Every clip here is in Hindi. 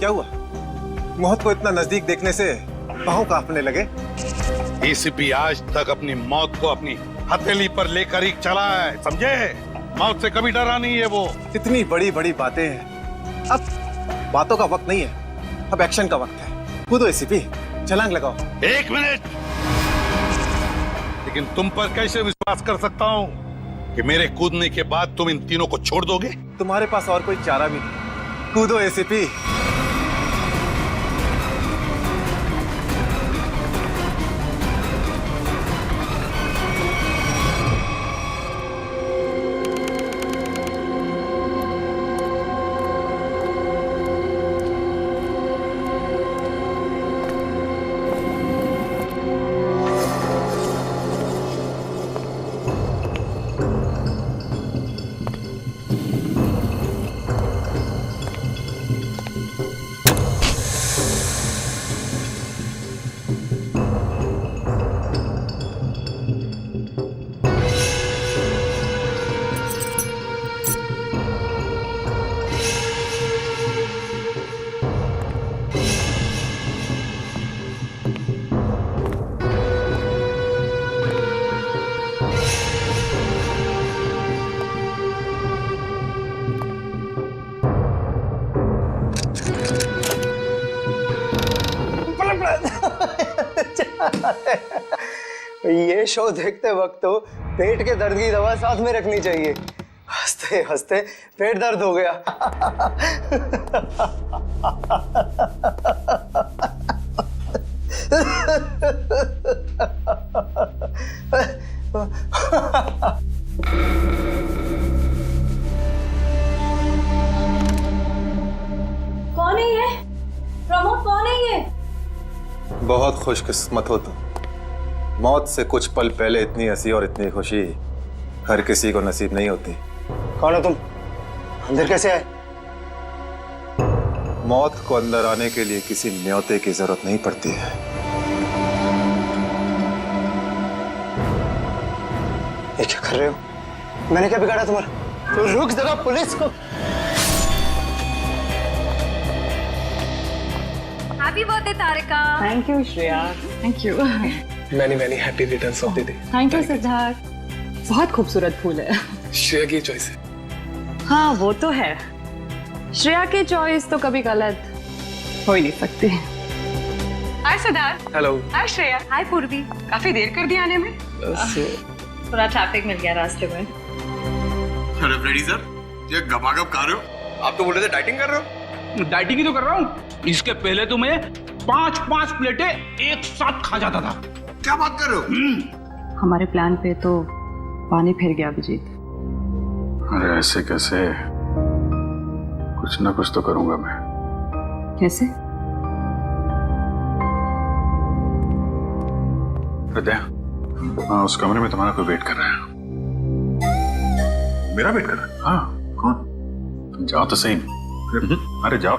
क्या हुआ? मौत को इतना नजदीक देखने से पांव कांपने लगे। एसीपी आज तक अपनी मौत को अपनी हथेली पर लेकर ही चला है, समझे? मौत से कभी डरा नहीं है वो। इतनी बड़ी बड़ी बातें हैं, अब बातों का वक्त नहीं है, अब एक्शन का वक्त है। कूदो एसीपी, छलांग लगाओ। 1 मिनट, लेकिन तुम पर कैसे विश्वास कर सकता हूँ कि मेरे कूदने के बाद तुम इन तीनों को छोड़ दोगे? तुम्हारे पास और कोई चारा भी नहीं। कूदो एसीपी। ये शो देखते वक्त तो पेट के दर्द की दवा साथ में रखनी चाहिए। हंसते हंसते पेट दर्द हो गया। कौन है ये? प्रमोद कौन है ये? बहुत खुशकिस्मत हो तुम। मौत से कुछ पल पहले इतनी हंसी और इतनी खुशी हर किसी को नसीब नहीं होती। कौन हो तुम? अंदर कैसे आए? मौत को अंदर आने के लिए किसी न्योते की जरूरत नहीं पड़ती है। ये क्या कर रहे हो? मैंने क्या बिगाड़ा तुम्हारा? तो रुक जरा, पुलिस को। Happy birthday Tarika. Thank you Shreya, thank you. Many happy returns of the day. Thank you Siddharth. बहुत खूबसूरत फूल है। श्रेया की चॉइस है। हाँ वो तो है, श्रेया की चॉइस तो कभी गलत हो ही नहीं सकती। हाय सिद्धार्थ। हेलो। हाय श्रेया। हाय पूर्वी। काफी देर कर दी आने में। थोड़ा ट्रैफिक मिल गया रास्ते में। अरे फ्रेडी सर, ये गपागप खा रहे हो? आप तो बोल रहे थे डाइटिंग कर रहे हो। डाइटिंग ही तो कर रहा हूँ। इसके पहले तो मैं 5-5 प्लेटें एक साथ खा जाता था। क्या बात कर रहे हो? हमारे प्लान पे तो पानी फिर गया अभिजीत। अरे ऐसे कैसे? कुछ ना कुछ तो करूंगा मैं। कैसे? हृदय, उस कमरे में तुम्हारा कोई वेट कर रहा है। मेरा वेट कर रहा है? हाँ। कौन? तुम जाओ तो सही। अरे जाओ।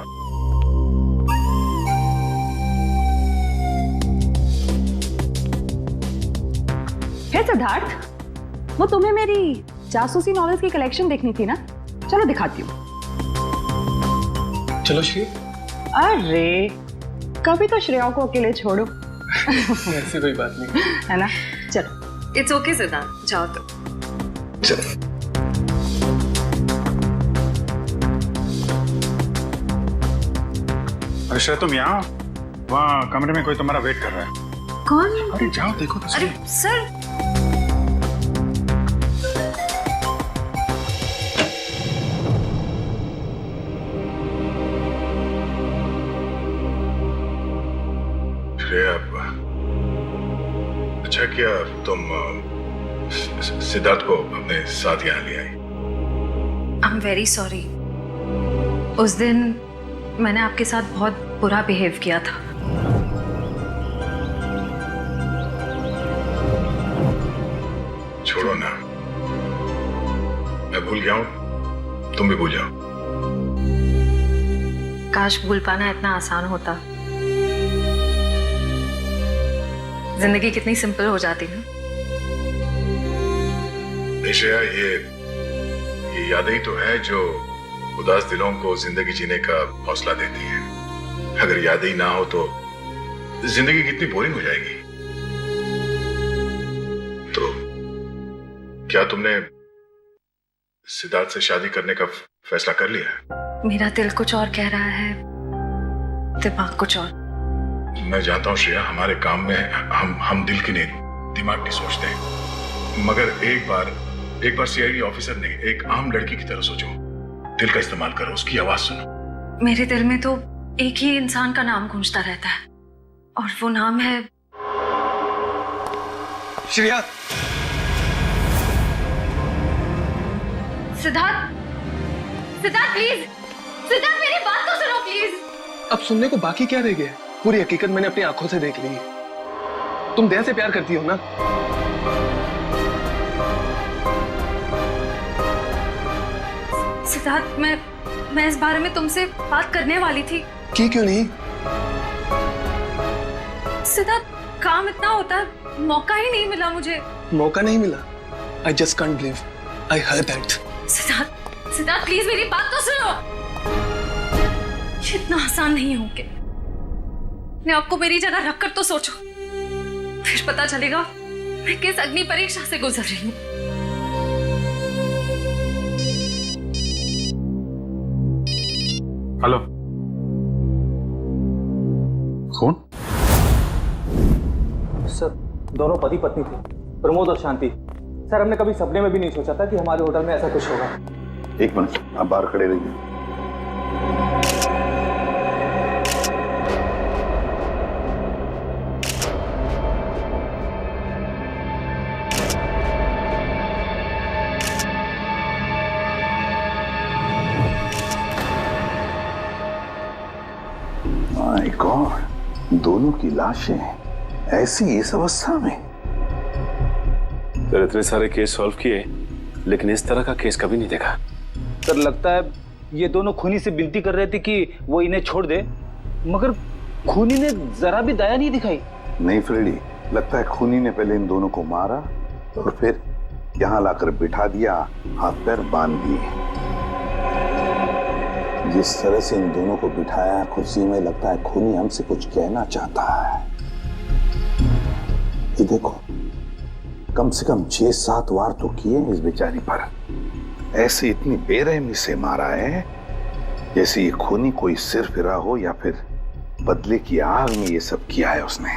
हे सिद्धार्थ, वो तुम्हें मेरी जासूसी नॉवेल्स की कलेक्शन देखनी थी ना? चलो दिखाती हूँ। चलो श्री। अरे कभी तो श्रेया को अकेले छोड़ो। ऐसी कोई बात नहीं है ना? चलो। इट्स ओके सिद्धार्थ, जाओ तो। चलो। अरे श्रेया तुम यहाँ, वहाँ कमरे में कोई तुम्हारा वेट कर रहा है। कौन? अरे जाओ देखो तो सही। अरे सर, श्रेया, अच्छा किया तुम सिद्धार्थ को अपने साथ यहाँ ले आई। I am very sorry. उस दिन मैंने आपके साथ बहुत बुरा बिहेव किया था। छोड़ो ना, मैं भूल गया हूँ, तुम भी भूल जाओ। काश भूल पाना इतना आसान होता। जिंदगी कितनी सिंपल हो जाती ना। श्रेया, ये यादें ही तो है जो उदास दिलों को जिंदगी जीने का हौसला देती है। अगर यादें ही ना हो तो जिंदगी कितनी बोरिंग हो जाएगी। तो क्या तुमने सिद्धार्थ से शादी करने का फैसला कर लिया? मेरा दिल कुछ और कह रहा है, दिमाग कुछ और। मैं जानता हूँ श्रेया, हमारे काम में हम दिल की नहीं दिमाग की सोचते हैं, मगर एक बार सीआईडी ऑफिसर ने एक आम लड़की की तरह सोचो। दिल का इस्तेमाल करो, उसकी आवाज सुनो। मेरे दिल में तो एक ही इंसान का नाम गूंजता रहता है, और वो नाम है श्रेया। सिद्धार्थ। सिद्धार्थ प्लीज, सिद्धार्थ मेरी बात तो सुनो प्लीज। अब सुनने को बाकी क्या रह गया? पूरी हकीकत मैंने अपनी आंखों से देख ली है। तुम दया से प्यार करती हो ना? सिद्धार्थ, मैं इस बारे में तुमसे बात करने वाली थी। की क्यों नहीं? सिद्धार्थ, काम इतना होता है, मौका ही नहीं मिला मुझे। मौका नहीं मिला? I just can't believe I heard that. Siddharth please मेरी बात तो सुनो। ये इतना आसान नहीं हो के। मैं आपको मेरी जगह रखकर तो सोचो, फिर पता चलेगा मैं किस अग्नि परीक्षा से गुजर रही हूँ। हेलो, कौन? सर, दोनों पति पत्नी थे, प्रमोद और शांति। सर, हमने कभी सपने में भी नहीं सोचा था कि हमारे होटल में ऐसा कुछ होगा। एक मिनट, आप बाहर खड़े रहिए। माय गॉड, दोनों की लाशें ऐसी इस अवस्था में। सर, इतने सारे केस सॉल्व किए, लेकिन इस तरह का केस कभी नहीं देखा। सर, लगता है ये दोनों खूनी से विनती कर रहे थे कि वो इन्हें छोड़ दे, मगर खूनी ने जरा भी दया नहीं दिखाई। नहीं फ्रेडी, लगता है खूनी ने पहले इन दोनों को मारा और फिर यहाँ लाकर बिठा दिया, हाथ पैर बांध दिए। जिस तरह से इन दोनों को बिठाया कुर्सी में, लगता है खूनी हमसे कुछ कहना चाहता है। ये देखो, कम से कम 6-7 वार तो किए इस बेचारी पर। ऐसे इतनी बेरहमी से मारा है जैसे ये खूनी कोई सिर फिरा हो या फिर बदले की आग में ये सब किया है उसने।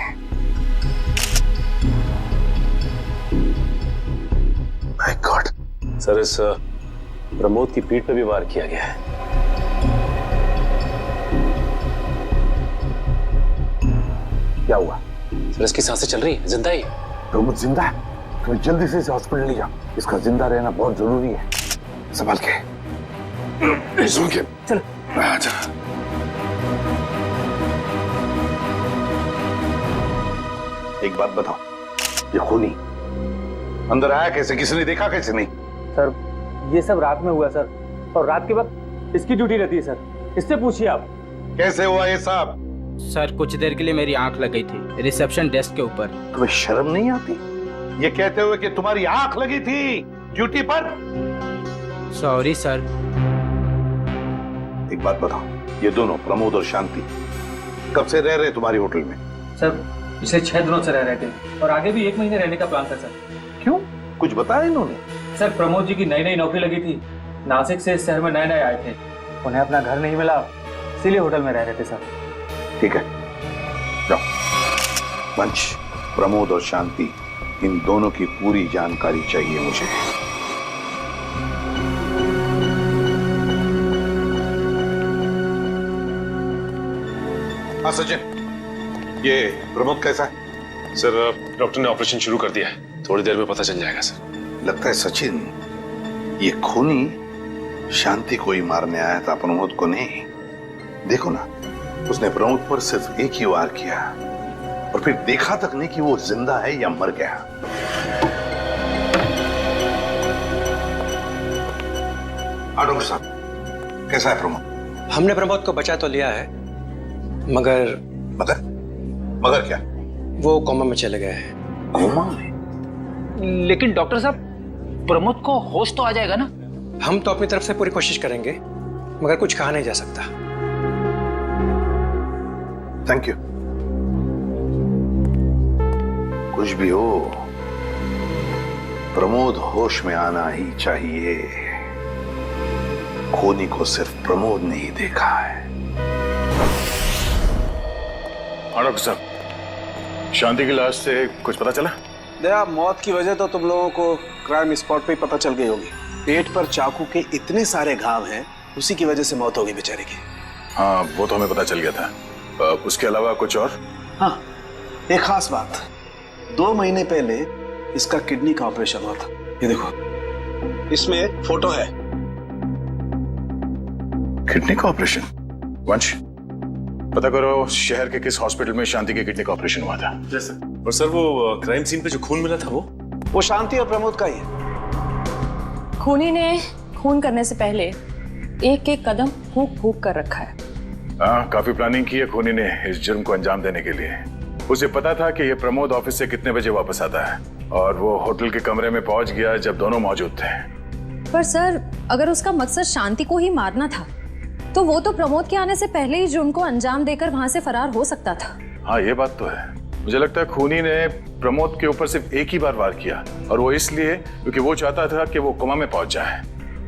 My God. सर, इस प्रमोद की पीठ पे भी वार किया गया है। क्या हुआ? सर, इसकी सांसें चल रही है, जिंदा ही। प्रमोद जिंदा है? तो जल्दी से इसे हॉस्पिटल ले जाओ, इसका जिंदा रहना बहुत जरूरी है। संभाल के, चलो। आजा। एक बात बताओ, ये खूनी अंदर आया कैसे? किसी ने देखा कैसे? नहीं सर, ये सब रात में हुआ सर, और रात के वक्त इसकी ड्यूटी रहती है सर, इससे पूछिए आप। कैसे हुआ ये सब? सर, कुछ देर के लिए मेरी आंख लग गई थी रिसेप्शन डेस्क के ऊपर। तुम्हें शर्म नहीं आती ये कहते हुए कि तुम्हारी आंख लगी थी ड्यूटी पर? Sorry sir. एक बात बताओ, ये दोनों प्रमोद और शांति कब से रह रहे तुम्हारे होटल में? सर, पिछले 6 दिनों से रह रहे थे, और आगे भी 1 महीने रहने का प्लान था सर। क्यों, कुछ बताया इन्होंने? सर, प्रमोद जी की नई नौकरी लगी थी, नासिक से इस शहर में नए आए थे, उन्हें अपना घर नहीं मिला, इसीलिए होटल में रह रहे थे सर। ठीक है, जाओ। पंच, प्रमोद और शांति, इन दोनों की पूरी जानकारी चाहिए मुझे। हाँ सचिन, ये प्रमोद कैसा है? सर, डॉक्टर ने ऑपरेशन शुरू कर दिया है, थोड़ी देर में पता चल जाएगा सर। लगता है सचिन, ये खूनी शांति को ही मारने आया था, प्रमोद को नहीं। देखो ना, उसने प्रमोद पर सिर्फ एक ही वार किया और फिर देखा तक नहीं कि वो जिंदा है या मर गया। डॉक्टर साहब, कैसा है प्रमोद? हमने प्रमोद को बचा तो लिया है, मगर मगर क्या? वो कोमा में चले गए हैं। कोमा में? लेकिन डॉक्टर साहब, प्रमोद को होश तो आ जाएगा ना? हम तो अपनी तरफ से पूरी कोशिश करेंगे, मगर कुछ कहा नहीं जा सकता। Thank you. कुछ भी हो, प्रमोद होश में आना ही चाहिए। खूनी को सिर्फ प्रमोद ने ही देखा है। हाँ डॉक्टर साहब, शांति की लाश से कुछ पता चला? दया, मौत की वजह तो तुम लोगों को क्राइम स्पॉट पे ही पता चल गई होगी। पेट पर चाकू के इतने सारे घाव हैं, उसी की वजह से मौत हो गई बेचारे की। हाँ, वो तो हमें पता चल गया था। उसके अलावा कुछ और? हाँ, एक खास बात। 2 महीने पहले इसका किडनी का ऑपरेशन हुआ था। ये देखो, इसमें फोटो है। किडनी का ऑपरेशन? वंश, पता करो शहर के किस हॉस्पिटल में शांति के किडनी का ऑपरेशन हुआ था। जैसे और सर, वो क्राइम सीन पे जो खून मिला था वो शांति और प्रमोद का ही है। खूनी ने खून करने से पहले एक एक कदम फूंक फूंक कर रखा है। हाँ, काफी प्लानिंग की है खूनी ने इस जुर्म को अंजाम देने के लिए। उसे पता था कि ये प्रमोद ऑफिस से कितने बजे वापस आता है, और वो होटल के कमरे में पहुंच गया जब दोनों मौजूद थे। पर सर, अगर उसका मकसद शांति को ही मारना था तो वो तो प्रमोद के आने से पहले ही जुर्म को अंजाम देकर वहां से फरार हो सकता था। हाँ, ये बात तो है। मुझे लगता है खूनी ने प्रमोद के ऊपर सिर्फ एक ही बार वार किया, और वो इसलिए क्योंकि वो चाहता था कि वो कोमा में पहुंच जाए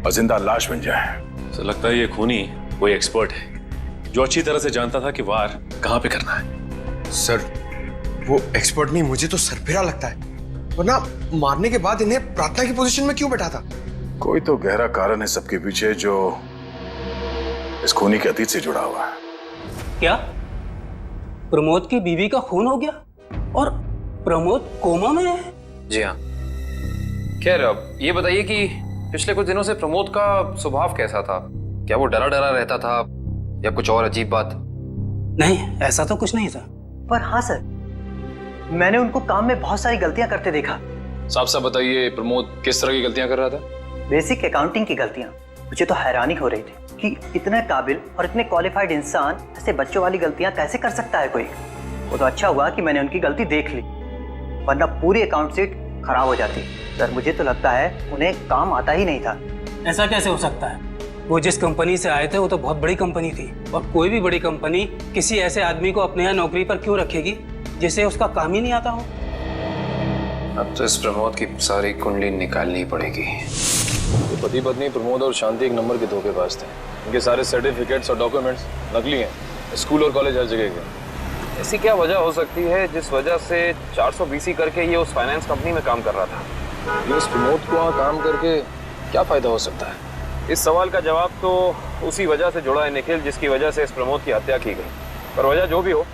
और जिंदा लाश बन जाए। तो लगता है ये खूनी कोई एक्सपर्ट है जो अच्छी तरह से जानता था कि वार कहाँ पे करना है। सर, वो एक्सपर्ट नहीं, मुझे तो सरफिरा लगता है। वरना मारने के बाद इन्हें प्रार्थना की पोजीशन में क्यों बैठा था? कोई तो गहरा कारण है सबके पीछे जो इस खूनी के अतीत से जुड़ा हुआ है। क्या प्रमोद की बीवी का खून हो गया और प्रमोद कोमा में है? जी हाँ। खैर, ये बताइए कि पिछले कुछ दिनों से प्रमोद का स्वभाव कैसा था? क्या वो डरा डरा रहता था या कुछ और अजीब बात? नहीं, ऐसा तो कुछ नहीं था। पर हाँ सर, मैंने उनको काम में बहुत सारी गलतियां करते देखा। साफ साफ बताइए, प्रमोद किस तरह की गलतियां कर रहा था? बेसिक अकाउंटिंग की गलतियां। मुझे तो हैरानी हो रही थी कि इतने काबिल और इतने क्वालिफाइड इंसान ऐसे बच्चों वाली गलतियां कैसे कर सकता है कोई। वो तो अच्छा हुआ कि मैंने उनकी गलती देख ली, वरना पूरी अकाउंट शीट खराब हो जाती। सर, मुझे तो लगता है उन्हें काम आता ही नहीं था। ऐसा कैसे हो सकता है? वो जिस कंपनी से आए थे वो तो बहुत बड़ी कंपनी थी, और कोई भी बड़ी कंपनी किसी ऐसे आदमी को अपने यहाँ नौकरी पर क्यों रखेगी जिसे उसका काम ही नहीं आता हो? अब तो इस प्रमोद की सारी कुंडली निकालनी पड़ेगी। तो पति पत्नी प्रमोद और शांति एक नंबर के धोखेबाज थे। इनके सारे सर्टिफिकेट्स और डॉक्यूमेंट्स नकली हैं। स्कूल और कॉलेज हर जगह के। ऐसी क्या वजह हो सकती है जिस वजह से 420 करके ये उस फाइनेंस कंपनी में काम कर रहा था? ये इस प्रमोद को वहाँ काम करके क्या फायदा हो सकता है? इस सवाल का जवाब तो उसी वजह से जुड़ा है निखिल, जिसकी वजह से इस प्रमोद की हत्या की गई। पर वजह जो भी हो,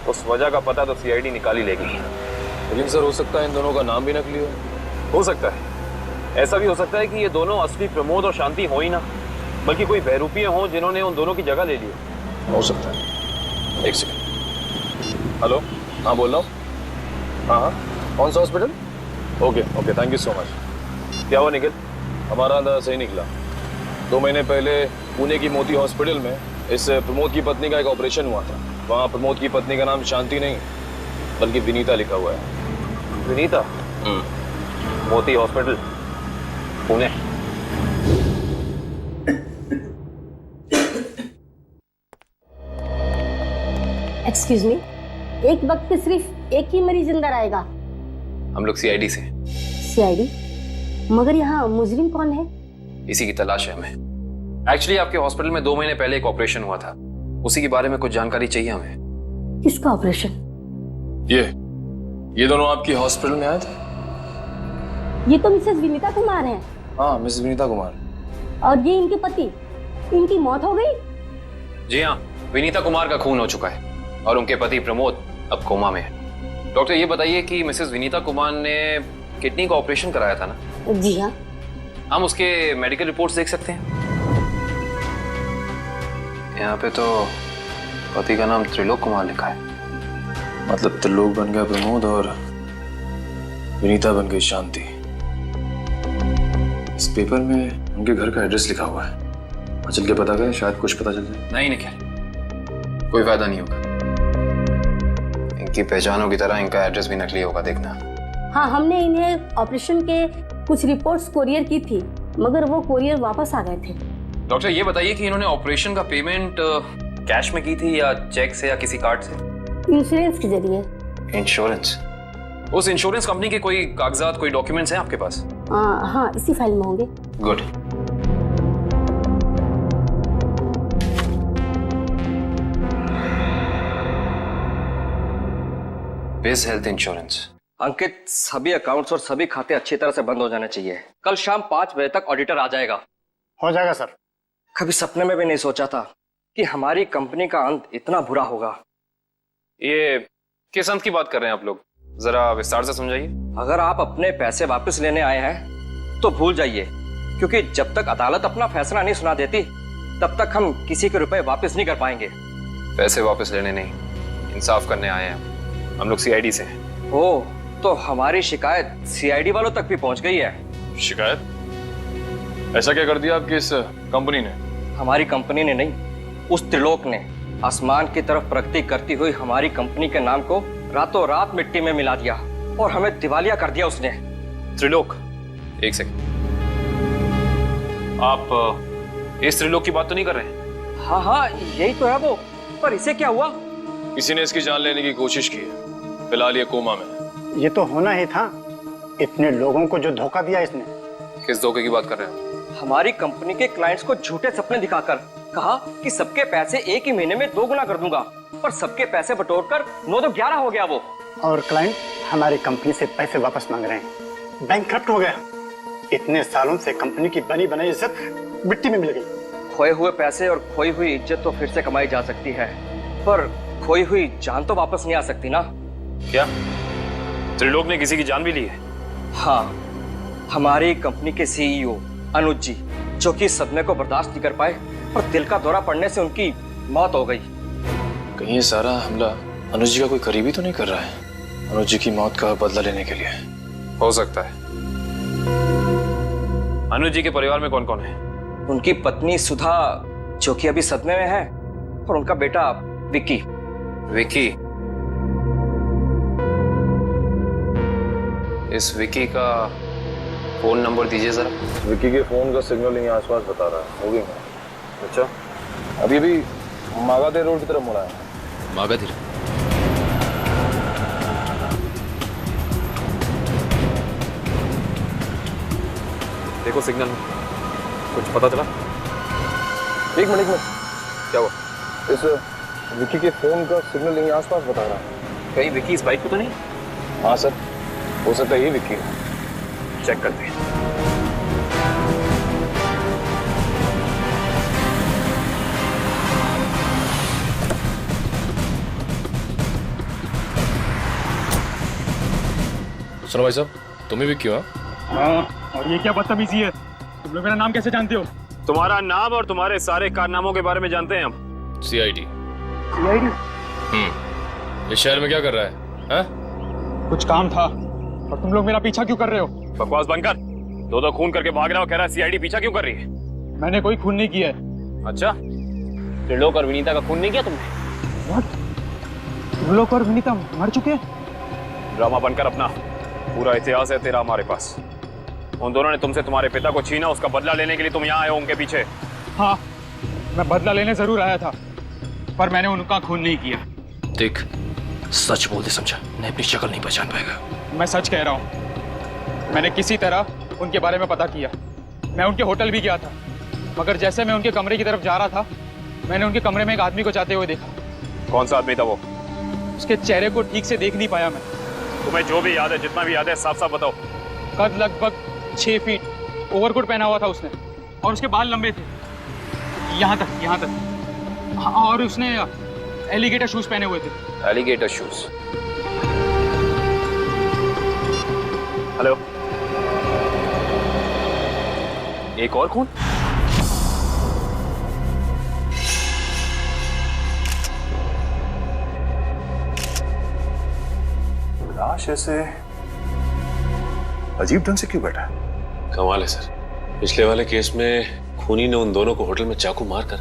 उस वजह का पता तो सीआईडी निकाल ही लेगी। लेकिन सर, हो सकता है इन दोनों का नाम भी नकली हो सकता है। ऐसा भी हो सकता है कि ये दोनों असली प्रमोद और शांति हो ही ना, बल्कि कोई बहरूपिये हों जिन्होंने उन दोनों की जगह ले ली हो सकता है। एक सेकंड। हेलो, हाँ बोल रहा हूँ। हाँ, कौन सा hospital? Okay, thank you so much. क्या हुआ निखिल? हमारा अंदाजा सही निकला। 2 महीने पहले पुणे की मोती हॉस्पिटल में इस प्रमोद की पत्नी का एक ऑपरेशन हुआ था। वहाँ प्रमोद की पत्नी का नाम शांति नहीं बल्कि विनीता लिखा हुआ है। विनीता? मोती हॉस्पिटल, पुणे। एक्सक्यूज मी, एक वक्त पे सिर्फ एक ही मरीज अंदर आएगा? हम लोग सीआईडी से। सीआईडी? मगर यहाँ मुजरिम कौन है? इसी की तलाश है हमें। एक्चुअली आपके हॉस्पिटल में 2 महीने पहले एक ऑपरेशन हुआ था, उसी के बारे में कुछ जानकारी चाहिए हमें। किसका ऑपरेशन? ये दोनों आपकी हॉस्पिटल में आए थे? ये तो मिसेस विनीता कुमार हैं। हाँ, मिसेस विनीता कुमार। और ये इनके पति, इनकी मौत हो गई? जी हाँ, विनीता कुमार का खून हो चुका है और उनके पति प्रमोद अब कोमा में है। डॉक्टर, ये बताइए कि मिसेस विनीता कुमार ने किडनी का ऑपरेशन कराया था ना? जी हाँ। हम उसके मेडिकल रिपोर्ट्स देख सकते हैं? यहाँ पे तो पति का नाम त्रिलोक कुमार लिखा है। मतलब त्रिलोक बन गया प्रमोद और विनीता बन गई शांति। इस पेपर में उनके घर का एड्रेस लिखा हुआ है। चल के पता करें, शायद कुछ पता चल जाए। नहीं निखिल, कोई फायदा नहीं होगा। इनकी पहचानों की तरह इनका एड्रेस भी नकली होगा, देखना। हाँ, हमने इन्हें ऑपरेशन के कुछ रिपोर्ट्स कोरियर की थी, मगर वो कोरियर वापस आ गए थे। डॉक्टर, ये बताइए कि इन्होंने ऑपरेशन का पेमेंट कैश में की थी या चेक से या किसी कार्ड से? इंश्योरेंस के जरिए। इंश्योरेंस? उस इंश्योरेंस कंपनी के कोई कागजात, कोई डॉक्यूमेंट्स हैं आपके पास? हाँ, इसी फाइल में होंगे। गुड। बिज हेल्थ इंश्योरेंस। अंकित, सभी अकाउंट्स और सभी खाते अच्छी तरह से बंद हो जाने चाहिए। कल शाम 5 बजे तक ऑडिटर आ जाएगा। हो जाएगा सर। कभी सपने में भी नहीं सोचा था कि हमारी कंपनी का अंत इतना बुरा होगा। ये किस अंत की बात कर रहे हैं आप लोग? जरा विस्तार से समझाइए। अगर आप अपने पैसे वापस लेने आए हैं तो भूल जाइए, क्योंकि जब तक अदालत अपना फैसला नहीं सुना देती तब तक हम किसी के रुपए वापस नहीं कर पाएंगे। पैसे वापस लेने नहीं, इंसाफ करने आए हैं। हम लोग सीआईडी से हैं। ओह, तो हमारी शिकायत सीआईडी वालों तक भी पहुंच गई है। शिकायत? ऐसा क्या कर दिया आपकी इस कंपनी ने? हमारी कंपनी ने नहीं, उस त्रिलोक ने आसमान की तरफ प्रगति करती हुई हमारी कंपनी के नाम को रातों रात मिट्टी में मिला दिया और हमें दिवालिया कर दिया उसने। त्रिलोक? एक सेकंड, आप इस त्रिलोक की बात तो नहीं कर रहे? हाँ हाँ, यही तो है वो। पर इसे क्या हुआ? किसी ने इसकी जान लेने की कोशिश की है। फिलहाल ये कोमा में। ये तो होना ही था, इतने लोगों को जो धोखा दिया इसने। किस धोखे की बात कर रहे हैं? हमारी कंपनी के क्लाइंट्स को झूठे सपने दिखाकर कहा कि सबके पैसे एक ही महीने में 2 गुना कर दूंगा, पर सबके पैसे बटोरकर 9 तो 11 हो गया वो। और क्लाइंट हमारी कंपनी से पैसे वापस मांग रहे हैं। बैंकक्रप्ट हो गया। इतने सालों से कंपनी की बनी बनाई इज्जत मिट्टी में मिल गई। खोए हुए पैसे और खोई हुई इज्जत तो फिर से कमाई जा सकती है, पर खोई हुई जान तो वापस नहीं आ सकती ना। क्या त्रिलोक ने किसी की जान भी ली है? हाँ, हमारी कंपनी के सीईओ अनुज जी, जो कि सदमे को बर्दाश्त नहीं कर पाए और दिल का दौरा पड़ने से उनकी मौत हो गई। कहीं ये सारा हमला अनुज जी का कोई करीबी तो नहीं कर रहा है? अनुज जी की मौत का बदला लेने के लिए? हो सकता है। अनुज जी के परिवार में कौन कौन है? उनकी पत्नी सुधा, जो कि अभी सदमे में है, और उनका बेटा विक्की। विक्की? इस विक्की का फोन नंबर दीजिए जरा। विक्की के फोन का सिग्नल यहीं आसपास बता रहा है। होगी मैं। अच्छा, अभी भी मागाधीर रोड की तरफ मुड़ा है। मागाधीर? देखो सिग्नल में कुछ पता चला? एक मिनट। क्या हुआ? इस विक्की के फोन का सिग्नल यहीं आसपास बता रहा है। कहीं विक्की इस बाइक पे तो नहीं? हाँ सर, हो सकता है ये विक्की है। चेक करते हैं। सुनो भाई साहब, तुम ही विक्की हो? हाँ, और ये क्या बदतमीजी है? तुम लोग मेरा नाम कैसे जानते हो? तुम्हारा नाम और तुम्हारे सारे कारनामों के बारे में जानते हैं हम। सीआईडी। सीआईडी? इस शहर में क्या कर रहा है? हा? कुछ काम था, और तुम लोग मेरा पीछा क्यों कर रहे हो? बकवास बंद कर। दो खून करके भाग रहा हो, कह रहा है सीआईडी पीछा क्यों कर रही है? मैंने कोई खून नहीं किया है। अच्छा, त्रिलोक और विनीता का खून नहीं किया तुमने? त्रिलोक और विनीता मर चुके हैं? ड्रामा बनकर अपना पूरा इतिहास है तेरा हमारे पास। उन दोनों ने तुमसे तुम्हारे पिता को छीना, उसका बदला लेने के लिए तुम यहाँ आए हो उनके पीछे। हाँ, मैं बदला लेने जरूर आया था, पर मैंने उनका खून नहीं किया। देख, सच बोल दे समझा, नहीं अपनी शक्ल नहीं पहचान पाएगा। मैं सच कह रहा हूँ, मैंने किसी तरह उनके बारे में पता किया। मैं उनके होटल भी गया था, मगर जैसे मैं उनके कमरे की तरफ जा रहा था, मैंने उनके कमरे में एक आदमी को जाते हुए देखा। कौन सा आदमी था वो? उसके चेहरे को ठीक से देख नहीं पाया मैं। तुम्हें जो भी याद है, जितना भी याद है, साफ साफ बताओ। कद लगभग 6 फीट, ओवरकोट पहना हुआ था उसने, और उसके बाल लंबे थे यहाँ तक। हाँ, और उसने एलिगेटर शूज पहने हुए थे। Alligator shoes? हेलो, एक और खून? लाश ऐसे अजीब ढंग से क्यों बैठा है? कमाल है सर, पिछले वाले केस में खूनी ने उन दोनों को होटल में चाकू मारकर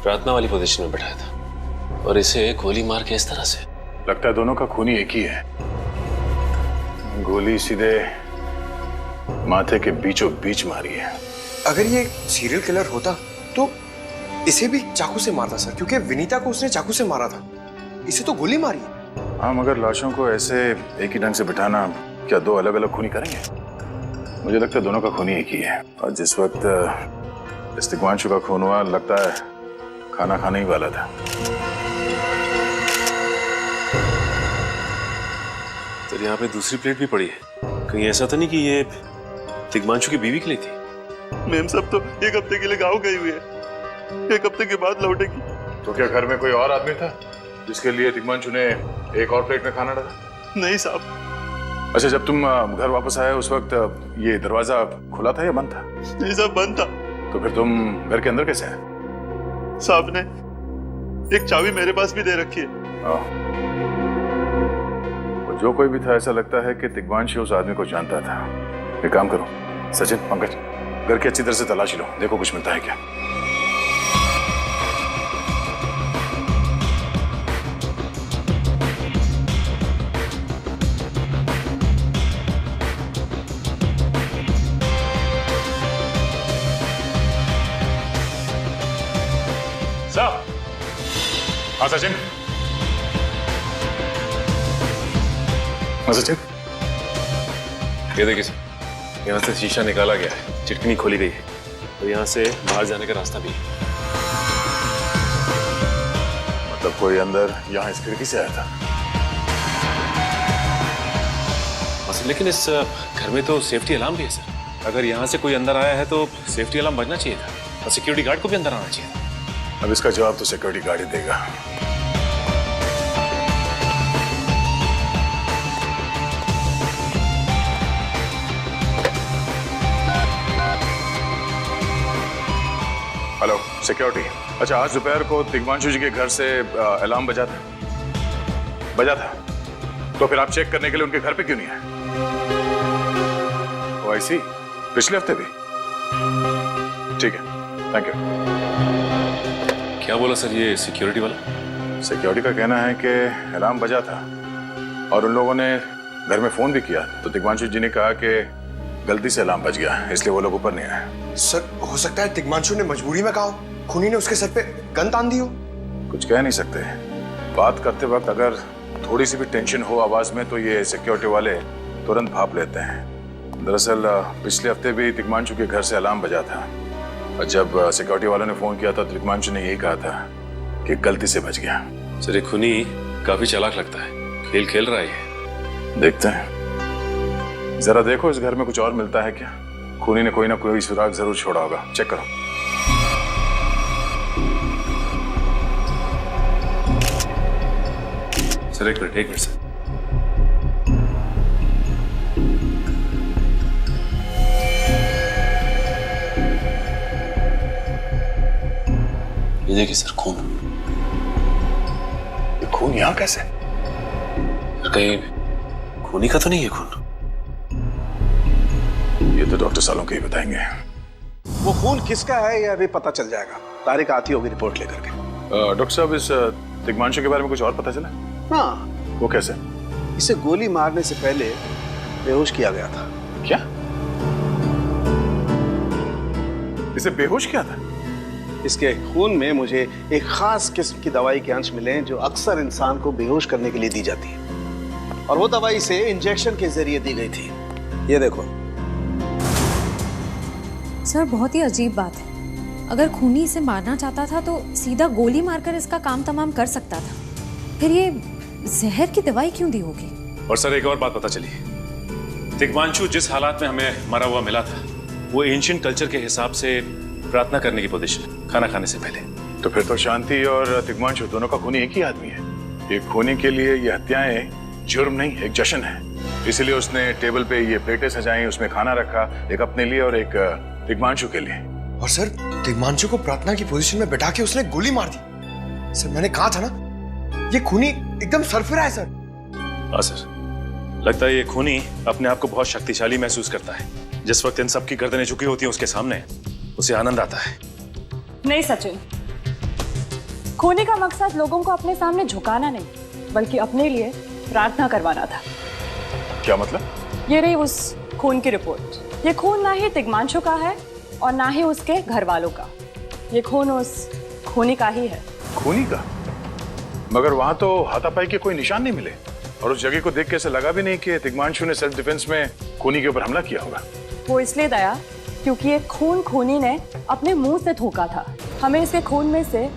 प्रार्थना वाली पोजीशन में बैठाया था, और इसे गोली मार के इस तरह से। लगता है दोनों का खूनी एक ही है। गोली सीधे माथे के बीचों बीच मारी है। अगर ये सीरियल किलर होता तो इसे भी चाकू से मारता सर, क्योंकि विनीता को उसने चाकू से मारा था। इसे तो गोली मारी। हाँ, मगर लाशों को ऐसे एक ही ढंग से बिठाना क्या दो अलग अलग खूनी करेंगे? मुझे लगता है दोनों का खूनी एक ही है। और जिस वक्त इस तिग्मांशु का खून हुआ, लगता है खाना खाने ही वाला था। तो यहाँ पे दूसरी प्लेट भी पड़ी है। कहीं ऐसा तो नहीं कि ये तिग्मांशु की बीवी के लिए थी? मैम सब तो एक हफ्ते के लिए गाँव गई हुई है, एक हफ्ते के बाद लौटेगी। तो क्या घर में कोई और आदमी था जिसके लिए तिग्मांशु ने एक और प्लेट में खाना डाला? नहीं साहब। अच्छा, जब तुम घर वापस आए उस वक्त ये दरवाजा खुला था या बंद था? नहीं साहब, बंद था। तो फिर तुम घर के अंदर कैसे आए? साहब ने एक चाबी मेरे पास भी दे रखी है। तो जो कोई भी था, ऐसा लगता है कि तिग्मांशु उस आदमी को जानता था। एक काम करो सचिन, पंकज, घर की अच्छी तरह से तलाशी लो, देखो कुछ मिलता है क्या। साहब। हाँ सचिन। हाँ सचिन। ये देखिए सर, यहाँ से शीशा निकाला गया है, चिटकनी खोली गई है और यहाँ से बाहर जाने का रास्ता भी है। मतलब कोई अंदर यहाँ इस खिड़की से आया था? लेकिन इस घर में तो सेफ्टी अलार्म भी है सर। अगर यहाँ से कोई अंदर आया है तो सेफ्टी अलार्म बजना चाहिए था और सिक्योरिटी गार्ड को भी अंदर आना चाहिए था। अब इसका जवाब तो सिक्योरिटी गार्ड ही देगा। Hello security. अच्छा, आज दोपहर को तिग्मांशु जी के घर से अलार्म बजा था, तो फिर आप चेक करने के लिए उनके घर पे क्यों नहीं आए? ओ आई सी, पिछले हफ्ते भी? ठीक है, थैंक यू। क्या बोला सर ये सिक्योरिटी वाला? सिक्योरिटी का कहना है कि अलार्म बजा था और उन लोगों ने घर में फोन भी किया, तो तिग्मांशु जी ने कहा कि गलती से अलार्म बज गया, इसलिए वो लोग ऊपर नहीं आए। सर, हो सकता है तिग्मांशु ने मजबूरी में कहा हो, खूनी ने उसके सर पे गन तान दी हो। कुछ कह नहीं सकते। बात करते वक्त अगर थोड़ी सी भी टेंशन हो आवाज में तो ये सिक्योरिटी वाले तुरंत भाप लेते हैं। दरअसल पिछले हफ्ते भी तिग्मांशु के घर से अलार्म बजा था और जब सिक्योरिटी वालों ने फोन किया था तो तिग्मांशु ने यही कहा था कि गलती से बच गया। सर ये खूनी काफी चालाक लगता है, खेल खेल रहा है। देखते हैं, जरा देखो इस घर में कुछ और मिलता है क्या। खूनी ने कोई ना कोई सुराग जरूर छोड़ा होगा, चेक करो। सर एक मिनट सर। ये देखिए सर, खून। ये खून यहाँ कैसे? कहीं खूनी का तो नहीं है खून? ये तो डॉक्टर सालों के ही बताएंगे। वो खून किसका है ये अभी पता चल जाएगा। तारिक आती होगी रिपोर्ट लेकर के। डॉक्टर साहब, इस तिग्मांशु के बारे में कुछ और पता चला? हाँ। वो कैसे? इसे गोली मारने से पहले बेहोश किया गया था। क्या? इसे बेहोश किया था? इसके खून में मुझे एक खास किस्म की दवाई के अंश मिले जो अक्सर इंसान को बेहोश करने के लिए दी जाती है, और वो दवाई इसे इंजेक्शन के जरिए दी गई थी। ये देखो। सर बहुत ही अजीब बात है। अगर खूनी इसे मारना चाहता था तो सीधा गोली मारकर इसका काम तमाम कर सकता था। फिर ये जहर की दवाई क्यों दी होगी? और सर एक और बात पता चली, तिग्मांशु जिस हालात में हमें मरा हुआ मिला था वो एंशिएंट कल्चर के हिसाब से प्रार्थना करने की पोजीशन, खाना खाने से पहले। तो फिर तो शांति और तिग्मांशु दोनों का खूनी एक ही आदमी है। ये खूनी के लिए ये हत्याएं जुर्म नहीं, एक जश्न है। इसलिए उसने टेबल पे ये प्लेटें सजाई, उसमें खाना रखा, एक अपने लिए और एक तिग्मांशु के लिए। और सर तिग्मांशु को प्रार्थना की पोजीशन में बैठा के उसने गोली मार दी। सर मैंने कहा था ना, ये खूनी एकदम सरफिरा है सर। हाँ सर, लगता है ये खूनी अपने आप को बहुत शक्तिशाली महसूस करता है। जिस वक्त इन सबकी गर्दनें झुकी होती हैं उसके सामने उसे आनंद आता है। नहीं सचिन, खूनी का मकसद लोगों को अपने सामने झुकाना नहीं बल्कि अपने लिए प्रार्थना करवाना था। क्या मतलब? ये रही उस खून की रिपोर्ट। ये खून ना ही तिग्मांशु का है और ना ही उसके घर वालों का। ये खून उस खूनी का ही है। खूनी का? मगर वहां तो हाथापाई के कोई निशान नहीं मिले। और उस जगह को देख के ऐसा लगा भी नहीं कि तिग्मांशु ने सेल्फ डिफेंस में खूनी के ऊपर हमला किया होगा। वो इसलिए दया क्योंकि ये खून खूनी ने अपने मुंह से थूका था। हमें इसके खून में से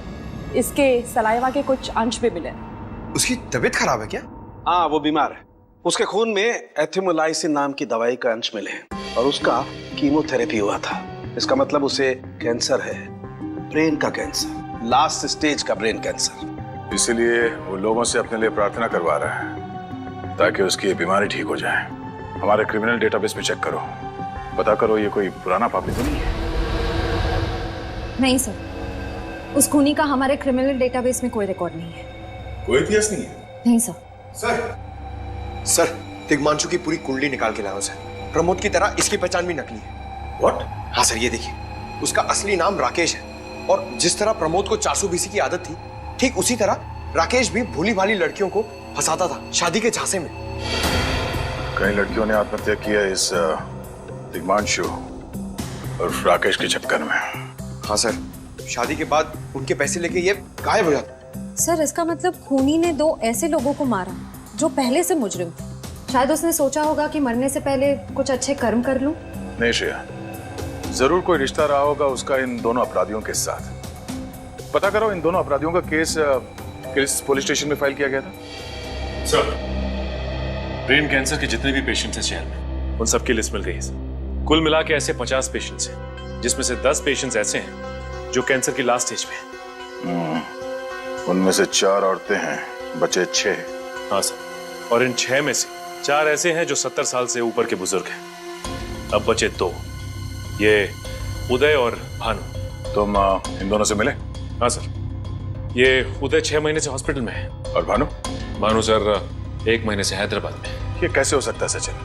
इसके सलाइवा के कुछ अंश भी मिले। उसकी तबीयत खराब है क्या? हाँ, वो बीमार है। उसके खून में एथिमोलाइसिन नाम की दवाई का अंश मिले हैं और उसका कीमोथेरेपी हुआ था। इसका मतलब उसे कैंसर है, ब्रेन का कैंसर, लास्ट स्टेज का ब्रेन कैंसर। इसीलिए वो लोगों से अपने लिए प्रार्थना करवा रहा है ताकि उसकी ये बीमारी ठीक हो जाए। हमारे क्रिमिनल डेटाबेस में चेक करो, पता करो ये कोई पुराना पापी तो नहीं है। नहीं सर, उस खूनी का हमारे क्रिमिनल डेटाबेस में कोई रिकॉर्ड नहीं है। कोई इतिहास नहीं है? नहीं सर। सर, तिग्मांशु की पूरी कुंडली निकाल के लाओ सर। प्रमोद की तरह इसकी पहचान भी नकली है। What? हाँ सर, ये देखिए, उसका असली नाम राकेश है और जिस तरह प्रमोद को 420 की आदत थी, ठीक उसी तरह राकेश भी भोली भाली लड़कियों को फंसाता था शादी के झांसे में। कई लड़कियों ने आत्महत्या किया इस तिग्मांशु और राकेश के चक्कर में। हाँ सर, शादी के बाद उनके पैसे लेके ये गायब हो जाता। सर, इसका मतलब खूनी ने 2 ऐसे लोगों को मारा जो पहले से मुजरिम थे। शायद उसने सोचा होगा कि मरने से पहले कुछ अच्छे कर्म कर लूं। नहीं श्रेया, जरूर कोई रिश्ता रहा होगा उसका इन दोनों अपराधियों के साथ। पता करो इन दोनों अपराधियों का केस किस पुलिस स्टेशन में फाइल किया गया था? सर, ब्रेन कैंसर के जितने भी पेशेंट्स हैं शहर में, उन सबकी लिस्ट मिल गई है सर। कुल मिला के ऐसे 50 पेशेंट्स हैं, जिसमें से 10 पेशेंट्स ऐसे हैं जो कैंसर की लास्ट स्टेज पे हैं। उनमें से 4 औरतें हैं, बचे 6। हाँ सर, और इन 6 में से 4 ऐसे हैं जो 70 साल से ऊपर के बुजुर्ग हैं। अब बचे 2, ये उदय और भानु। तुम इन दोनों से मिले? हाँ सर, ये उदय 6 महीने से हॉस्पिटल में है। और भानु? भानु सर 1 महीने से हैदराबाद में। ये कैसे हो सकता है सचिन?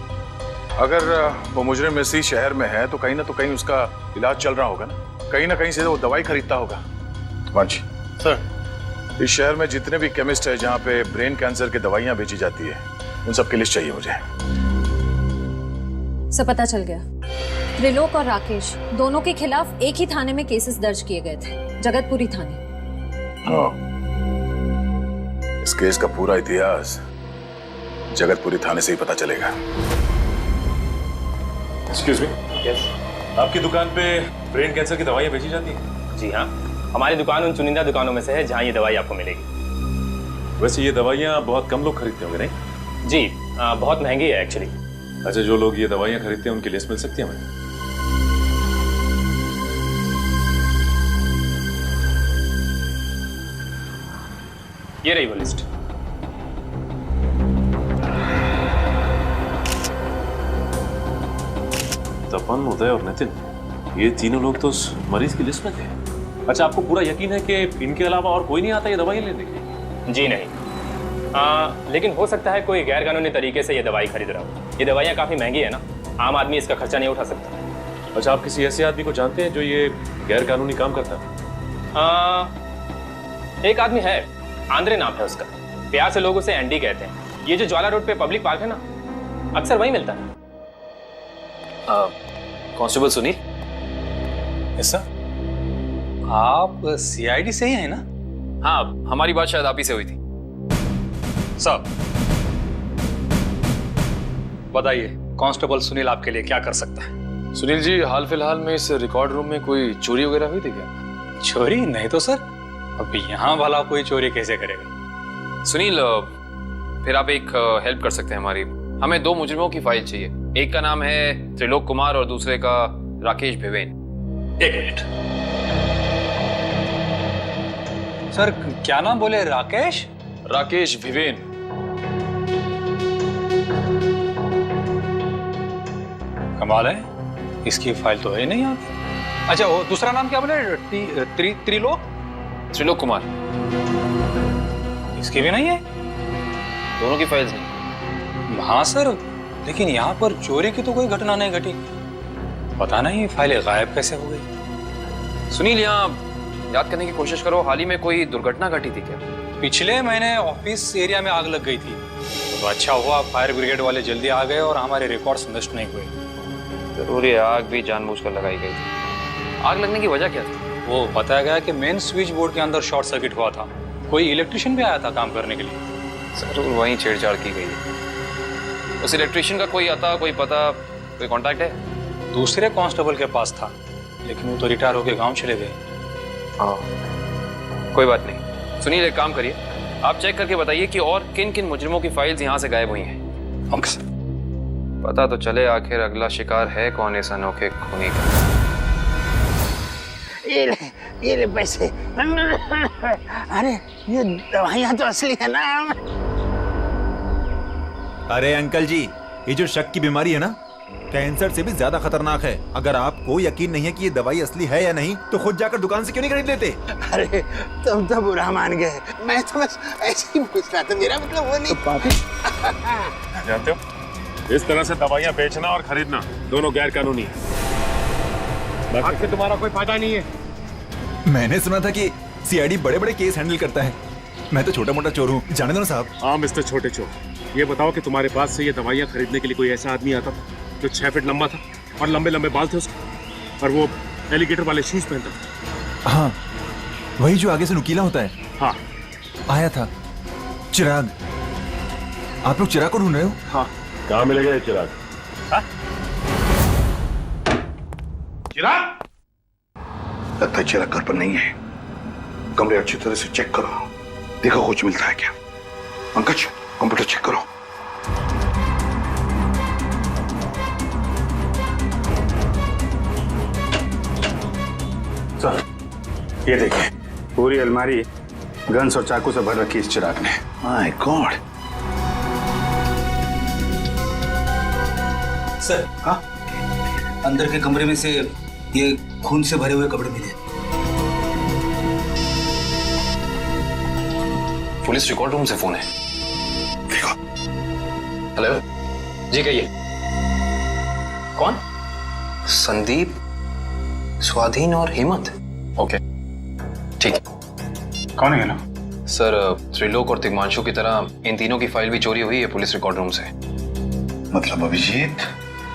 अगर वो मुजरिम इसी शहर में है तो कहीं उसका इलाज चल रहा होगा ना कहीं से वो दवाई खरीदता होगा। वांची सर, इस शहर में जितने भी केमिस्ट है जहाँ पे ब्रेन कैंसर की दवाइयाँ बेची जाती है, उन सब की लिस्ट चाहिए मुझे। सब पता चल गया। त्रिलोक और राकेश दोनों के खिलाफ एक ही थाने में केसेस दर्ज किए गए थे, जगतपुरी थाने। इस केस का पूरा इतिहास जगतपुरी थाने से ही पता चलेगा। एक्सक्यूज मी, आपकी दुकान पे ब्रेन कैंसर की दवाइयाँ बेची जाती हैं? जी हाँ, हमारी दुकान उन चुनिंदा दुकानों में से है जहाँ ये दवाई आपको मिलेगी। वैसे ये दवाइयाँ बहुत कम लोग खरीदते होंगे नहीं? जी, बहुत महंगी है एक्चुअली। अच्छा, जो लोग ये दवाइयाँ खरीदते हैं उनकी लिस्ट मिल सकती है हमें? ये रही वो लिस्ट। तपन, उदय और नितिन, ये तीनों लोग तो उस मरीज की लिस्ट में थे। अच्छा, आपको पूरा यकीन है कि इनके अलावा और कोई नहीं आता ये दवाई लेने के लिए? जी नहीं, लेकिन हो सकता है कोई गैर कानूनी तरीके से ये दवाई खरीद रहा हो। ये दवाइयाँ काफी महंगी है ना, आम आदमी इसका खर्चा नहीं उठा सकता। अच्छा, आप किसी ऐसे आदमी को जानते हैं जो ये गैर कानूनी काम करता है? एक आदमी है, आंद्रे नाम है उसका। प्यार से लोग उसे एंडी कहते हैं। ये जो ज्वाला रोड पे पब्लिक पार्क है ना, अक्सर वही मिलता है। कांस्टेबल सुनील? Yes sir. आप सीआईडी से ही हैं ना? हाँ, हमारी बात शायद आप ही से हुई थी। साहब बताइए, कांस्टेबल सुनील आपके लिए क्या कर सकता है? सुनील जी, हाल फिलहाल में इस रिकॉर्ड रूम में कोई चोरी वगैरह हुई थी क्या? चोरी नहीं तो सर, अब यहाँ वाला कोई चोरी कैसे करेगा? सुनील, फिर आप एक हेल्प कर सकते हैं हमारी। हमें 2 मुजरिमों की फाइल चाहिए। एक का नाम है त्रिलोक कुमार और दूसरे का राकेश भिवेन। 1 मिनट सर, क्या नाम बोले? राकेश? राकेश भिवेन। कमाल है, इसकी फाइल तो है नहीं यहाँ पे। अच्छा, वो दूसरा नाम क्या बोले? त्रिलोक कुमार। इसकी भी नहीं है? दोनों की फाइल्स नहीं? हाँ सर, लेकिन यहाँ पर चोरी की तो कोई घटना नहीं घटी। पता नहीं फाइलें गायब कैसे हो गई। सुनील, यहाँ याद करने की कोशिश करो, हाल ही में कोई दुर्घटना घटी थी क्या? पिछले महीने ऑफिस एरिया में आग लग गई थी, तो अच्छा हुआ फायर ब्रिगेड वाले जल्दी आ गए और हमारे रिकॉर्ड्स नष्ट नहीं हुए। जरूर ये आग भी जानबूझकर लगाई गई थी। आग लगने की वजह क्या थी? वो बताया गया कि मेन स्विच बोर्ड के अंदर शॉर्ट सर्किट हुआ था। कोई इलेक्ट्रिशियन भी आया था काम करने के लिए। जरूर वहीं छेड़छाड़ की गई है। उस इलेक्ट्रिशियन का कोई आता, कोई पता, कोई कांटेक्ट है? दूसरे कांस्टेबल के पास था, लेकिन वो तो रिटायर होके गांव चले गए। हाँ, कोई बात नहीं। सुनिए, एक काम करिए, आप चेक करके बताइए कि और किन किन मुजरिमों की फाइल्स यहाँ से गायब हुई हैं। Okay sir. पता तो चले आखिर अगला शिकार है कौन इस अनोखे खूनी का। ये ले पैसे। अरे ये दवाइयाँ तो असली है ना। अरे अंकल जी, ये जो शक की बीमारी है ना, कैंसर से भी ज्यादा खतरनाक है। अगर आपको यकीन नहीं है कि ये दवाई असली है या नहीं, तो खुद जाकर दुकान से क्यों नहीं खरीद लेते? अरे तुम तो बुरा मान गए, मैं तो बस ऐसे ही पूछ रहा था, मेरा मतलब वो नहीं। जानते हो, इस तरह से दवाइयाँ बेचना और खरीदना दोनों गैर कानूनी है। बाकी तुम्हारा कोई फायदा नहीं है। मैंने सुना था कि सीआईडी बड़े बड़े केस हैंडल करता है। मैं तो छोटा मोटा चोर हूँ, जाने दो ना साहब। हाँ मिस्टर छोटे चोर, ये बताओ कि तुम्हारे पास से ये दवाइयाँ खरीदने के लिए कोई ऐसा आदमी आता था जो 6 फीट लंबा था और लंबे लंबे बाल थे उसके, और वो एलिगेटर वाले शूज पहनता था? हाँ, वही जो आगे से नुकीला होता है। हाँ, आया था चिराग। आप लोग चिराग को ढूंढ रहे हो? हाँ। कहाँ मिलेगा ये चिराग? हाँ? चिराग? लगता है चिराग घर पर नहीं है। कमरे अच्छी तरह से चेक करो, देखो कुछ मिलता है क्या। पंकज, कंप्यूटर चेक करो। सर, ये देखिए, पूरी अलमारी गन्स और चाकू से भर रखी इस चिराग ने। My God. सर, हाँ, अंदर के कमरे में से ये खून से भरे हुए कपड़े मिले। पुलिस रिकॉर्ड रूम से फोन है। देखो। हेलो जी, कहिए। कौन? संदीप, स्वाधीन और हेमंत। ओके, ठीक है। कौन है ये लोग? सर, त्रिलोक और तिग्मांशु की तरह इन तीनों की फाइल भी चोरी हुई है पुलिस रिकॉर्ड रूम से। मतलब अभिजीत,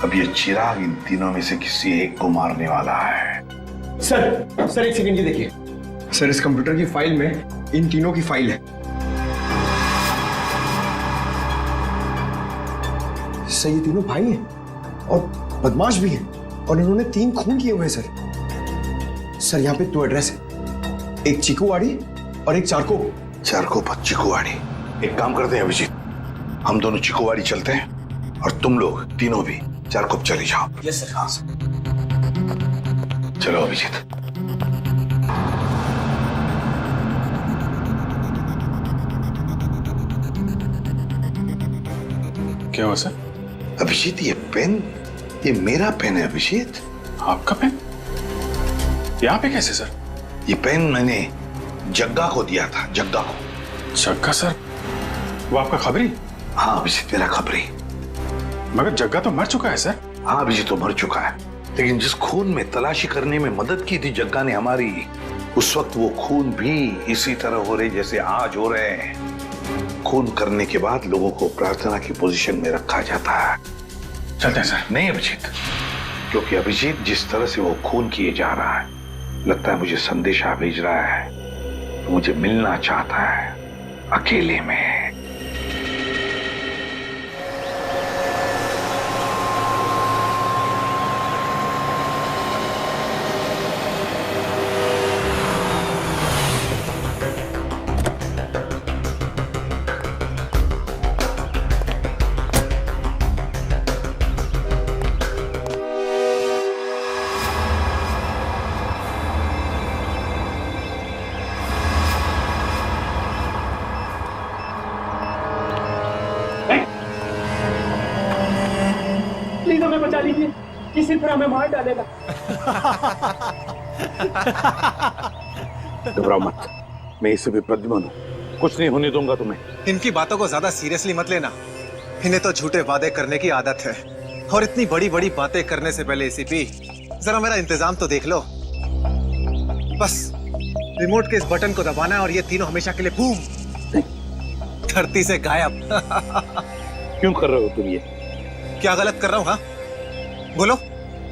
अब ये चिराग इन तीनों में से किसी एक को मारने वाला है। सर एक सेकंड, ये देखिए सर, इस कंप्यूटर की फाइल में इन तीनों की फाइल है। सर ये तीनों भाई हैं और बदमाश भी हैं, और इन्होंने 3 खून किए हुए हैं सर। यहाँ पे 2 एड्रेस है, एक चीकूवाड़ी और एक चारको। चारको पर चीकूवाड़ी। एक काम करते हैं अभिजीत, हम दोनों चीकूवाड़ी चलते हैं और तुम लोग तीनों भी चारकोप चले जाओ। Yes sir. हाँ सर। चलो अभिजीत। क्या हुआ सर? अभिजीत, ये पेन, ये मेरा पेन है अभिजीत। आपका पेन? यहाँ पे कैसे सर? ये पेन मैंने जग्गा को दिया था, जग्गा को। जग्गा सर? वो आपका खबरी? हाँ अभिजीत, मेरा खबरी। मगर जग्गा तो मर चुका है सर। हाँ अभिजीत, तो मर चुका है, लेकिन जिस खून में तलाशी करने में मदद की थी जग्गा ने हमारी, उस वक्त वो खून भी इसी तरह हो रहे जैसे आज हो रहे हैं। खून करने के बाद लोगों को प्रार्थना की पोजीशन में रखा जाता है। चलते हैं सर। नहीं अभिजीत, क्योंकि अभिजीत जिस तरह से वो खून किए जा रहा है, लगता है मुझे संदेशा भेज रहा है, तो मुझे मिलना चाहता है अकेले में। प्लीज हमें बचा लीजिए, किसी तरह हमें मार डालेगा। घबराओ मत, मैं इससे भी प्रद्युम्न हूं, कुछ नहीं होने दूंगा तुम्हें। इनकी बातों को ज्यादा सीरियसली मत लेना, इन्हें तो झूठे वादे करने की आदत है, और इतनी बड़ी बड़ी बातें करने से पहले एसीपी जरा मेरा इंतजाम तो देख लो। बस रिमोट के इस बटन को दबाना है और ये तीनों हमेशा के लिए बूम, धरती से गायब। क्यों कर रहे हो तुम ये? क्या गलत कर रहा हूँ? हाँ बोलो।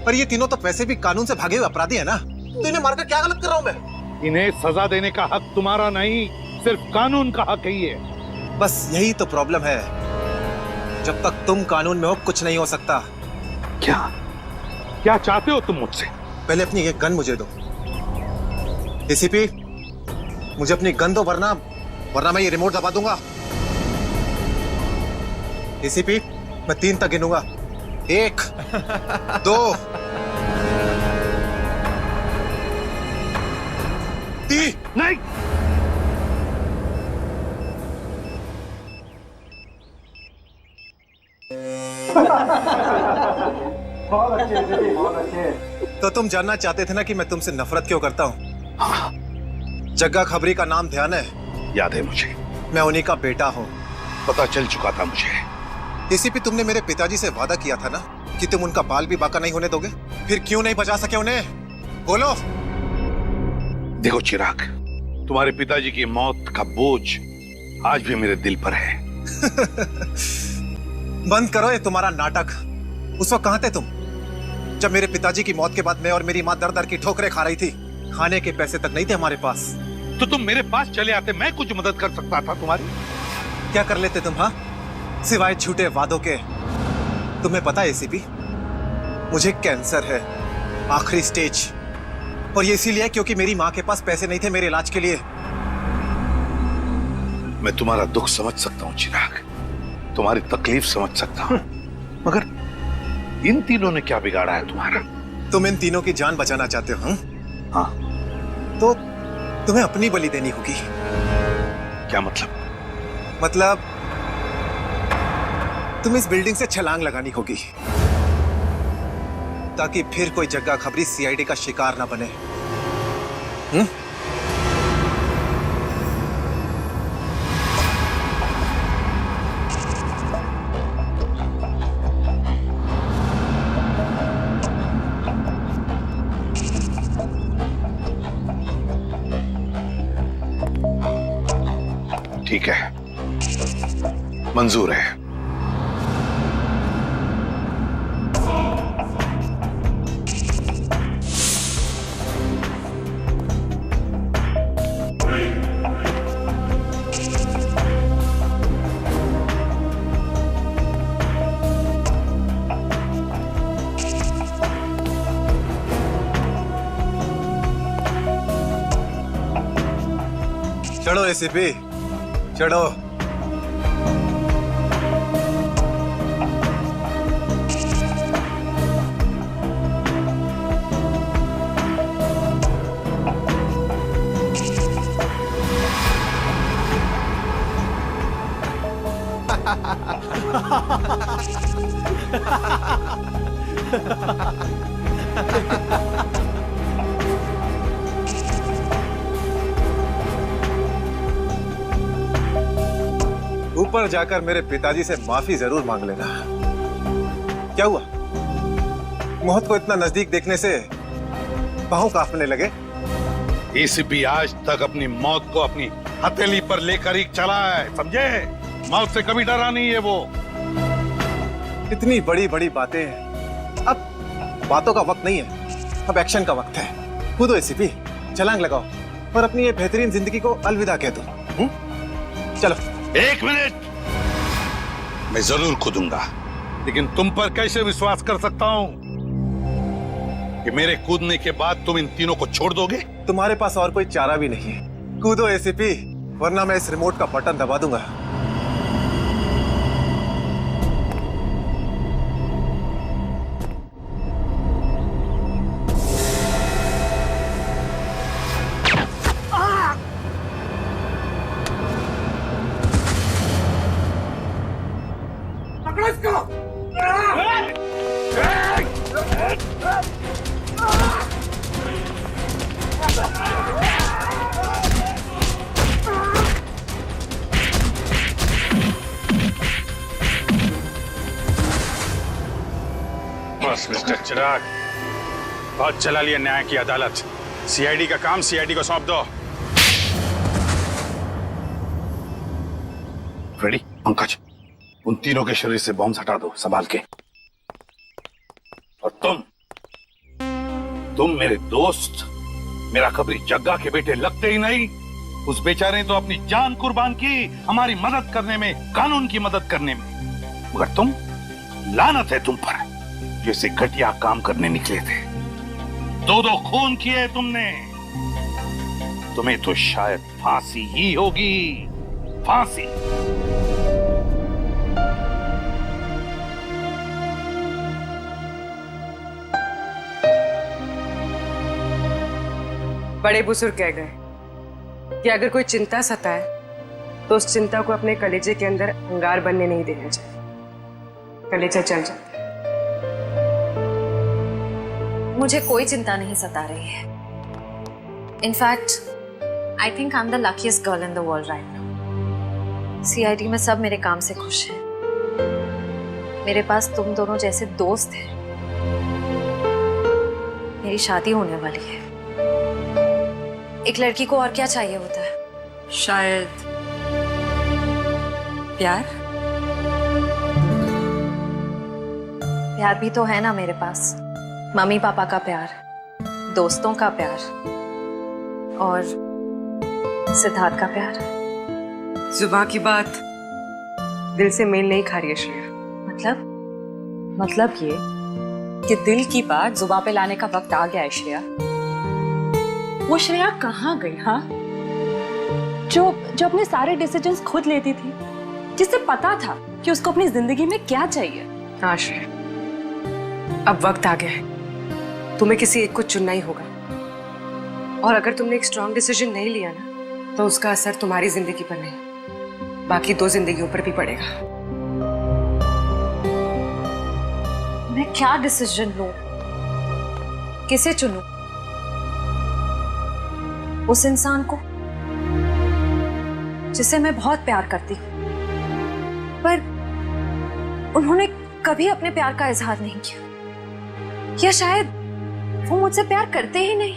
पर ये तीनों तो पैसे भी कानून से भागे हुए अपराधी है ना, तो इन्हें मारकर क्या गलत कर रहा हूँ मैं? इन्हें सजा देने का हक तुम्हारा नहीं, सिर्फ कानून का हक ही है। बस यही तो प्रॉब्लम है, जब तक तुम कानून में हो कुछ नहीं हो सकता। क्या क्या चाहते हो तुम मुझसे? पहले अपनी ये गन मुझे दो। एसीपी, मुझे अपनी गन दो, वरना मैं ये रिमोट दबा दूंगा। एसीपी, मैं 3 तक गिनूंगा। 1 2 3। नहीं, बहुत अच्छे, बहुत अच्छे। तो तुम जानना चाहते थे ना कि मैं तुमसे नफरत क्यों करता हूँ? हाँ। जग्गा खबरी का नाम ध्यान है? याद है मुझे। मैं उन्हीं का बेटा हूँ। पता चल चुका था मुझे। एसीपी, तुमने मेरे पिताजी से वादा किया था ना कि तुम उनका बाल भी बाका नहीं होने दोगे। फिर क्यों नहीं बचा सके उन्हें? बोलो। देखो चिराग, तुम्हारे पिताजी की मौत का बोझ आज भी मेरे दिल पर है। बंद करो ये तुम्हारा नाटक। उस वक्त कहाँ थे तुम, जब मेरे पिताजी की मौत के बाद मैं और मेरी माँ दर दर की ठोकरें खा रही थी? खाने के पैसे तक नहीं थे हमारे पास। तो तुम मेरे पास चले आते, मैं कुछ मदद कर सकता था तुम्हारी। क्या कर लेते तुम? हाँ, सिवाय झूठे वादों के। तुम्हें पता है एसीपी, मुझे कैंसर है, आखिरी स्टेज। और ये इसीलिए क्योंकि मेरी माँ के पास पैसे नहीं थे मेरे इलाज के लिए। मैं तुम्हारा दुख समझ सकता हूँ चिराग, तुम्हारी तकलीफ समझ सकता हूँ, मगर इन तीनों ने क्या बिगाड़ा है तुम्हारा? तुम इन तीनों की जान बचाना चाहते हो? हाँ। तो तुम्हें अपनी बलि देनी होगी। क्या मतलब? मतलब तुम इस बिल्डिंग से छलांग लगानी होगी, ताकि फिर कोई जग्गा खबरी सीआईडी का शिकार ना बने। ठीक है, मंजूर है। चढ़ो एसीपी, चढ़ो। ऊपर जाकर मेरे पिताजी से माफी जरूर मांग लेना। क्या हुआ, मौत को इतना नजदीक देखने से पांव कांपने लगे? एसीपी आज तक अपनी मौत को अपनी हथेली पर लेकर ही चला है, समझे? मौत से कभी डरा नहीं है वो। इतनी बड़ी बड़ी बातें, अब बातों का वक्त नहीं है, अब एक्शन का वक्त है। कूदो एसीपी, छलांग लगाओ और अपनी ये बेहतरीन जिंदगी को अलविदा कह दो। चलो। 1 मिनट, मैं जरूर कूदूंगा, लेकिन तुम पर कैसे विश्वास कर सकता हूं कि मेरे कूदने के बाद तुम इन तीनों को छोड़ दोगे? तुम्हारे पास और कोई चारा भी नहीं है। कूदो एसीपी, वरना मैं इस रिमोट का बटन दबा दूंगा। बस मिस्टर चिराग, बहुत चला लिया न्याय की अदालत। सीआईडी का काम सीआईडी को सौंप दो। रेडी? पंकज, उन तीनों के शरीर से बॉम्ब हटा दो संभाल के। और तुम मेरे दोस्त, मेरा खबरी जग्गा के बेटे लगते ही नहीं, उस बेचारे ने तो अपनी जान कुर्बान की हमारी मदद करने में, कानून की मदद करने में। मगर तुम, लानत है तुम पर, जैसे घटिया काम करने निकले थे। 2 खून किए तुमने। तुम्हें तो शायद फांसी ही होगी, फांसी। बड़े बुजुर्ग कह गए कि अगर कोई चिंता सताए तो उस चिंता को अपने कलेजे के अंदर अंगार बनने नहीं देना चाहिए। कलेजा जल जाता है। मुझे कोई चिंता नहीं सता रही है। In fact I think I am the luckiest girl in the world right now. CID में सब मेरे काम से खुश हैं। मेरे पास तुम दोनों जैसे दोस्त हैं। मेरी शादी होने वाली है। एक लड़की को और क्या चाहिए होता है? शायद प्यार। प्यार भी तो है ना मेरे पास। मम्मी पापा का प्यार, दोस्तों का प्यार और सिद्धार्थ का प्यार। जुबान की बात दिल से मेल नहीं खा रही है श्रेया। मतलब ये कि दिल की बात जुबान पे लाने का वक्त आ गया है श्रेया। वो श्रेया कहाँ गई? हाँ, जो अपने सारे डिसीजंस खुद लेती थी, जिसे पता था कि उसको अपनी जिंदगी में क्या चाहिए। हाँ श्रेया, अब वक्त आ गया है। तुम्हें किसी एक को चुनना ही होगा। और अगर तुमने एक स्ट्रॉन्ग डिसीजन नहीं लिया ना, तो उसका असर तुम्हारी जिंदगी पर नहीं, बाकी 2 जिंदगियों पर भी पड़ेगा। मैं क्या डिसीजन लूं? किसे चुनूं? उस इंसान को जिसे मैं बहुत प्यार करती हूं, पर उन्होंने कभी अपने प्यार का इजहार नहीं किया, या शायद वो मुझसे प्यार करते ही नहीं,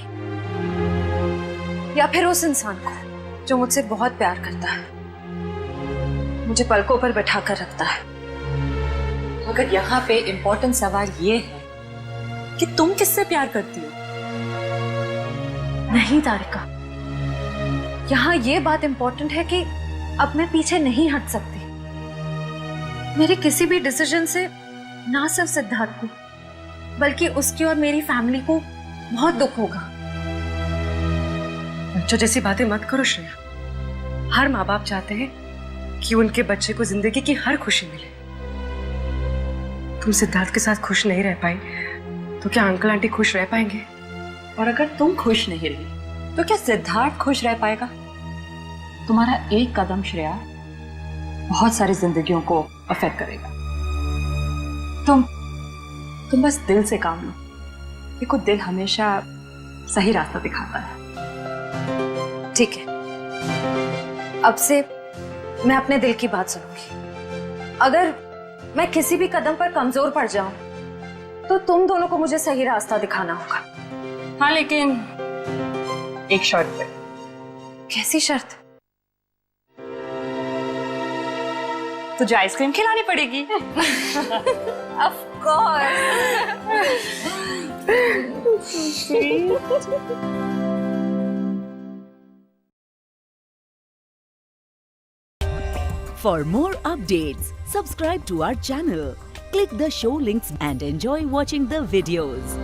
या फिर उस इंसान को जो मुझसे बहुत प्यार करता है, मुझे पलकों पर बैठा कर रखता है। मगर यहाँ पे इम्पोर्टेंट सवाल ये है कि तुम किससे प्यार करती हो? नहीं तारिका, यहाँ ये बात इम्पोर्टेंट है कि अब मैं पीछे नहीं हट सकती। मेरे किसी भी डिसीजन से ना सिर्फ सिद्धार्थ को, बल्कि उसकी और मेरी फैमिली को बहुत दुख होगा। बच्चों जैसी बातें मत करो श्रेया। हर माँ बाप चाहते हैं कि उनके बच्चे को जिंदगी की हर खुशी मिले। तुम सिद्धार्थ के साथ खुश नहीं रह पाई तो क्या अंकल आंटी खुश रह पाएंगे? और अगर तुम खुश नहीं रही तो क्या सिद्धार्थ खुश रह पाएगा? तुम्हारा एक कदम श्रेया बहुत सारी जिंदगियों को अफेक्ट करेगा। तुम बस दिल से काम लो। देखो, दिल हमेशा सही रास्ता दिखाता है। ठीक है, अब से मैं अपने दिल की बात सुनूंगी। अगर मैं किसी भी कदम पर कमजोर पड़ जाऊं तो तुम दोनों को मुझे सही रास्ता दिखाना होगा। हाँ, लेकिन एक शर्त पे। कैसी शर्त? तुझे आइसक्रीम खिलानी पड़ेगी। Of course. For more updates, subscribe to our channel, click the show links and enjoy watching the videos.